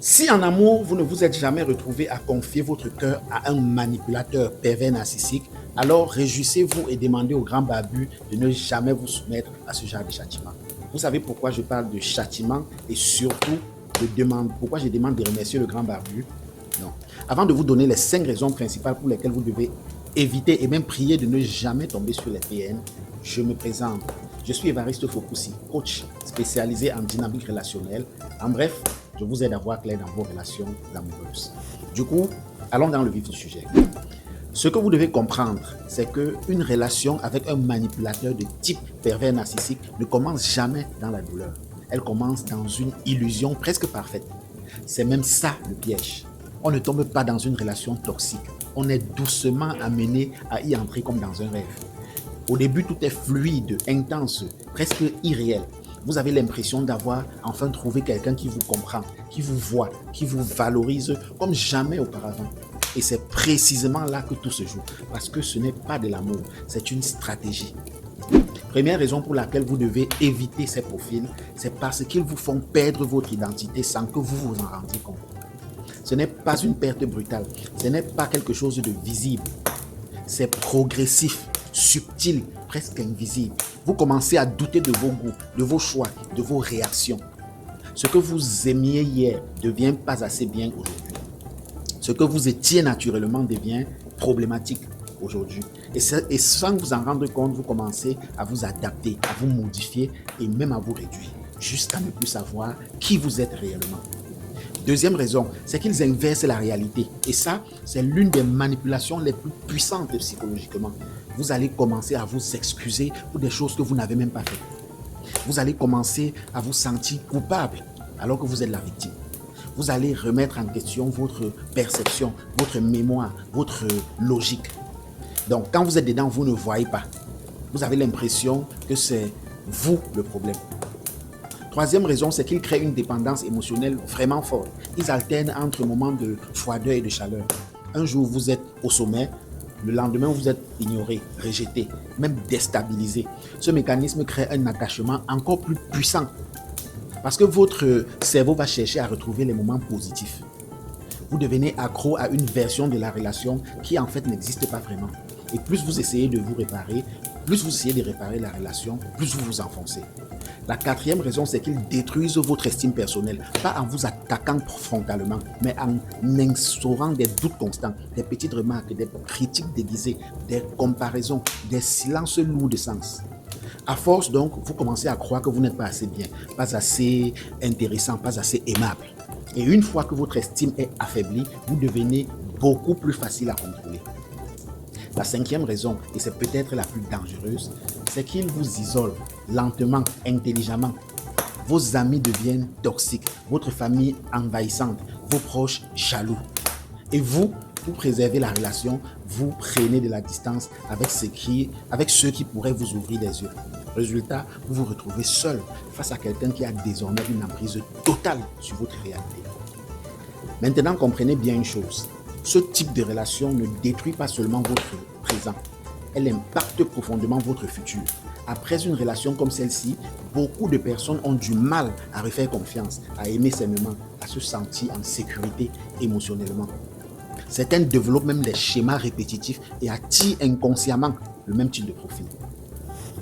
Si en amour, vous ne vous êtes jamais retrouvé à confier votre cœur à un manipulateur pervers narcissique, alors réjouissez-vous et demandez au grand barbu de ne jamais vous soumettre à ce genre de châtiment. Vous savez pourquoi je parle de châtiment et surtout pourquoi je demande de remercier le grand barbu? Non. Avant de vous donner les 5 raisons principales pour lesquelles vous devez éviter et même prier de ne jamais tomber sur les PN, je me présente. Je suis Évariste Fokoussi, coach spécialisé en dynamique relationnelle. En bref, je vous aide à voir clair dans vos relations amoureuses. Du coup, allons dans le vif du sujet. Ce que vous devez comprendre, c'est qu'une relation avec un manipulateur de type pervers narcissique ne commence jamais dans la douleur. Elle commence dans une illusion presque parfaite. C'est même ça le piège. On ne tombe pas dans une relation toxique. On est doucement amené à y entrer comme dans un rêve. Au début, tout est fluide, intense, presque irréel. Vous avez l'impression d'avoir enfin trouvé quelqu'un qui vous comprend, qui vous voit, qui vous valorise comme jamais auparavant. Et c'est précisément là que tout se joue, parce que ce n'est pas de l'amour, c'est une stratégie. Première raison pour laquelle vous devez éviter ces profils, c'est parce qu'ils vous font perdre votre identité sans que vous vous en rendiez compte. Ce n'est pas une perte brutale, ce n'est pas quelque chose de visible, c'est progressif, subtil, presque invisible. Vous commencez à douter de vos goûts, de vos choix, de vos réactions. Ce que vous aimiez hier ne devient pas assez bien aujourd'hui. Ce que vous étiez naturellement devient problématique aujourd'hui. Et sans vous en rendre compte, vous commencez à vous adapter, à vous modifier et même à vous réduire, jusqu'à ne plus savoir qui vous êtes réellement. Deuxième raison, c'est qu'ils inversent la réalité. Et ça, c'est l'une des manipulations les plus puissantes psychologiquement. Vous allez commencer à vous excuser pour des choses que vous n'avez même pas faites. Vous allez commencer à vous sentir coupable alors que vous êtes la victime. Vous allez remettre en question votre perception, votre mémoire, votre logique. Donc, quand vous êtes dedans, vous ne voyez pas. Vous avez l'impression que c'est vous le problème. Troisième raison, c'est qu'ils créent une dépendance émotionnelle vraiment forte. Ils alternent entre moments de froideur et de chaleur. Un jour, vous êtes au sommet. Le lendemain, vous êtes ignoré, rejeté, même déstabilisé. Ce mécanisme crée un attachement encore plus puissant parce que votre cerveau va chercher à retrouver les moments positifs. Vous devenez accro à une version de la relation qui en fait n'existe pas vraiment. Et plus vous essayez de vous réparer, plus vous essayez de réparer la relation, plus vous vous enfoncez. La quatrième raison, c'est qu'ils détruisent votre estime personnelle, pas en vous attaquant frontalement, mais en instaurant des doutes constants, des petites remarques, des critiques déguisées, des comparaisons, des silences lourds de sens. À force donc, vous commencez à croire que vous n'êtes pas assez bien, pas assez intéressant, pas assez aimable. Et une fois que votre estime est affaiblie, vous devenez beaucoup plus facile à contrôler. La cinquième raison, et c'est peut-être la plus dangereuse, c'est qu'ils vous isolent lentement, intelligemment. Vos amis deviennent toxiques, votre famille envahissante, vos proches jaloux. Et vous, pour préserver la relation, vous prenez de la distance avec ceux qui pourraient vous ouvrir les yeux. Résultat, vous vous retrouvez seul face à quelqu'un qui a désormais une emprise totale sur votre réalité. Maintenant, comprenez bien une chose. Ce type de relation ne détruit pas seulement votre présent, elle impacte profondément votre futur. Après une relation comme celle-ci, beaucoup de personnes ont du mal à refaire confiance, à aimer sainement, à se sentir en sécurité émotionnellement. Certains développent même des schémas répétitifs et attirent inconsciemment le même type de profil.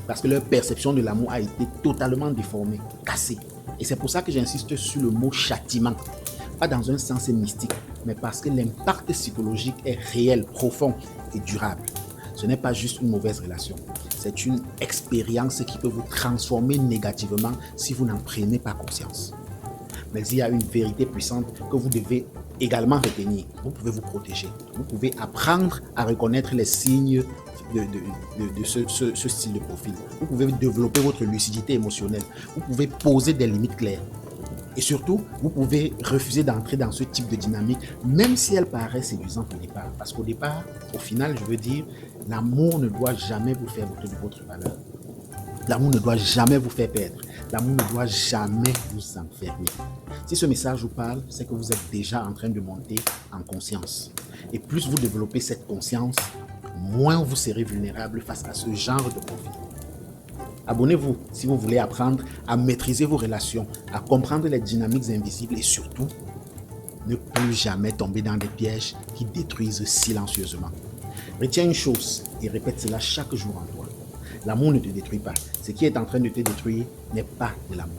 Parce que leur perception de l'amour a été totalement déformée, cassée. Et c'est pour ça que j'insiste sur le mot châtiment. Pas dans un sens mystique, mais parce que l'impact psychologique est réel, profond et durable. Ce n'est pas juste une mauvaise relation, c'est une expérience qui peut vous transformer négativement si vous n'en prenez pas conscience. Mais il y a une vérité puissante que vous devez également retenir. Vous pouvez vous protéger, vous pouvez apprendre à reconnaître les signes de ce style de profil. Vous pouvez développer votre lucidité émotionnelle, vous pouvez poser des limites claires. Et surtout, vous pouvez refuser d'entrer dans ce type de dynamique, même si elle paraît séduisante au départ. Parce qu'au départ, au final, je veux dire, l'amour ne doit jamais vous faire douter de votre valeur. L'amour ne doit jamais vous faire perdre. L'amour ne doit jamais vous enfermer. Si ce message vous parle, c'est que vous êtes déjà en train de monter en conscience. Et plus vous développez cette conscience, moins vous serez vulnérable face à ce genre de profil. Abonnez-vous si vous voulez apprendre à maîtriser vos relations, à comprendre les dynamiques invisibles et surtout, ne plus jamais tomber dans des pièges qui détruisent silencieusement. Retiens une chose et répète cela chaque jour en toi. L'amour ne te détruit pas. Ce qui est en train de te détruire n'est pas de l'amour.